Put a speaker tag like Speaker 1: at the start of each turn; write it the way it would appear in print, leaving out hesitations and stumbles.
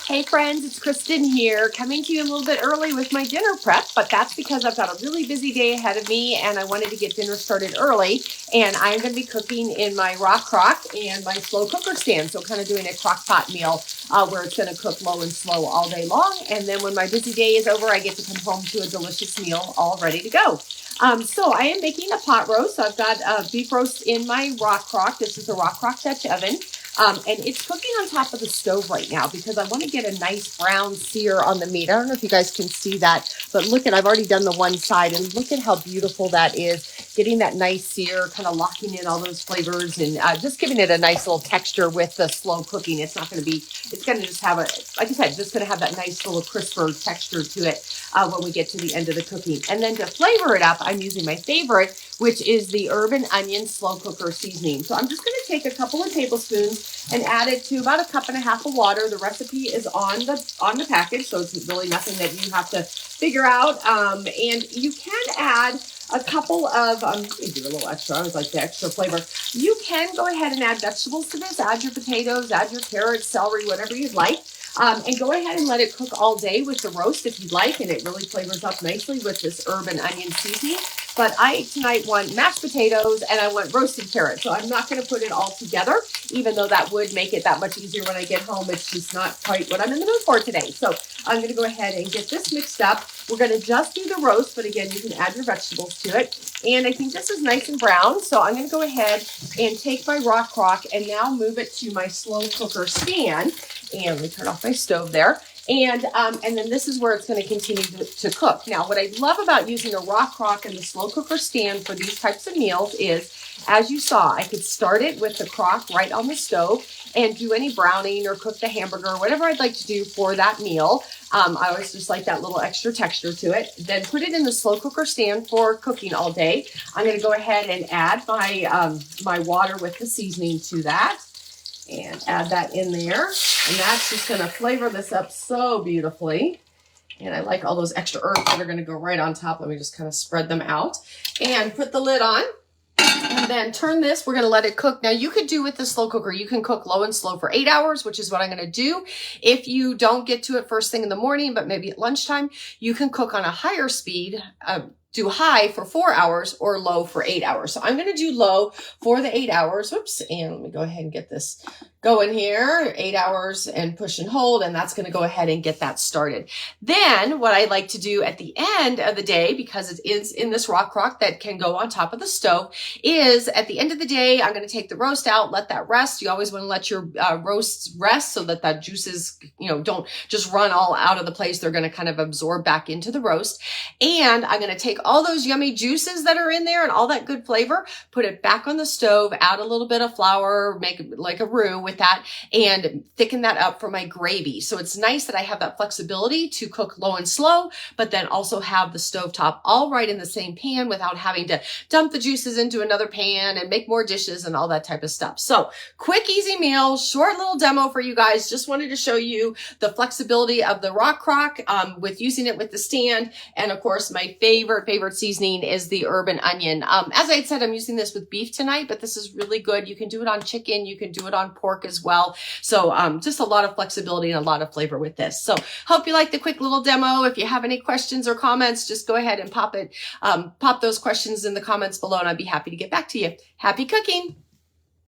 Speaker 1: Hey friends, it's Kristen here, coming to you a little bit early with my dinner prep, but that's because I've got a really busy day ahead of me and I wanted to get dinner started early. And I'm going to be cooking in my Rock Crok and my slow cooker stand. So kind of doing a crock pot meal where it's going to cook low and slow all day long. And then when my busy day is over, I get to come home to a delicious meal all ready to go. So I am making a pot roast. So I've got beef roast in my Rock Crok. This is the Rock Crok Dutch oven. And it's cooking on top of the stove right now because I want to get a nice brown sear on the meat. I don't know if you guys can see that, but look at, I've already done the one side and look at how beautiful that is. Getting that nice sear, kind of locking in all those flavors and just giving it a nice little texture with the slow cooking. It's not going to be, it's going to just have a, like I said, just going to have that nice little crisper texture to it when we get to the end of the cooking. And then to flavor it up, I'm using my favorite, which is the herb and onion slow cooker seasoning. So I'm just going to take a couple of tablespoons and add it to about 1.5 cups of water. The recipe is on the package, so it's really nothing that you have to figure out. And you can add a couple of, do a little extra, I always like the extra flavor. You can go ahead and add vegetables to this, add your potatoes, add your carrots, celery, whatever you'd like. And go ahead and let it cook all day with the roast if you'd like, and it really flavors up nicely with this herb and onion seasoning. But I tonight want mashed potatoes and I want roasted carrots. So I'm not going to put it all together, even though that would make it that much easier when I get home. It's just not quite what I'm in the mood for today. So I'm going to go ahead and get this mixed up. We're going to just do the roast, but again, you can add your vegetables to it. And I think this is nice and brown. So I'm going to go ahead and take my Rock Crok and now move it to my slow cooker stand. And let me turn off my stove there. And then this is where it's going to continue to cook. Now, what I love about using a Rock Crok and the slow cooker stand for these types of meals is, as you saw, I could start it with the crock right on the stove and do any browning or cook the hamburger or whatever I'd like to do for that meal. I always just like that little extra texture to it. Then put it in the slow cooker stand for cooking all day. I'm going to go ahead and add my, my water with the seasoning to that. And add that in there. And that's just going to flavor this up so beautifully. And I like all those extra herbs that are going to go right on top. Let me just kind of spread them out. And put the lid on. And then turn this. We're going to let it cook. Now, you could do with the slow cooker, you can cook low and slow for 8 hours, which is what I'm going to do. If you don't get to it first thing in the morning, but maybe at lunchtime, you can cook on a higher speed, do high for 4 hours or low for 8 hours. So I'm going to do low for the 8 hours. Oops. And let me go ahead and get this going here. 8 hours and push and hold. And that's going to go ahead and get that started. Then what I like to do at the end of the day, because it is in this Rock Crok that can go on top of the stove, is at the end of the day, I'm going to take the roast out, let that rest. You always want to let your roasts rest so that the juices, don't just run all out of the place. They're going to kind of absorb back into the roast. And I'm going to take all those yummy juices that are in there and all that good flavor, put it back on the stove, add a little bit of flour, make like a roux with that, and thicken that up for my gravy. So it's nice that I have that flexibility to cook low and slow, but then also have the stovetop all right in the same pan without having to dump the juices into another pan and make more dishes and all that type of stuff. So quick, easy meal, short little demo for you guys. Just wanted to show you the flexibility of the Rock Crok with using it with the stand. And of course, my favorite seasoning is the herb and onion. As I had said, I'm using this with beef tonight, but this is really good. You can do it on chicken. You can do it on pork as well. So just a lot of flexibility and a lot of flavor with this. So hope you like the quick little demo. If you have any questions or comments, just go ahead and pop those questions in the comments below and I'd be happy to get back to you. Happy cooking.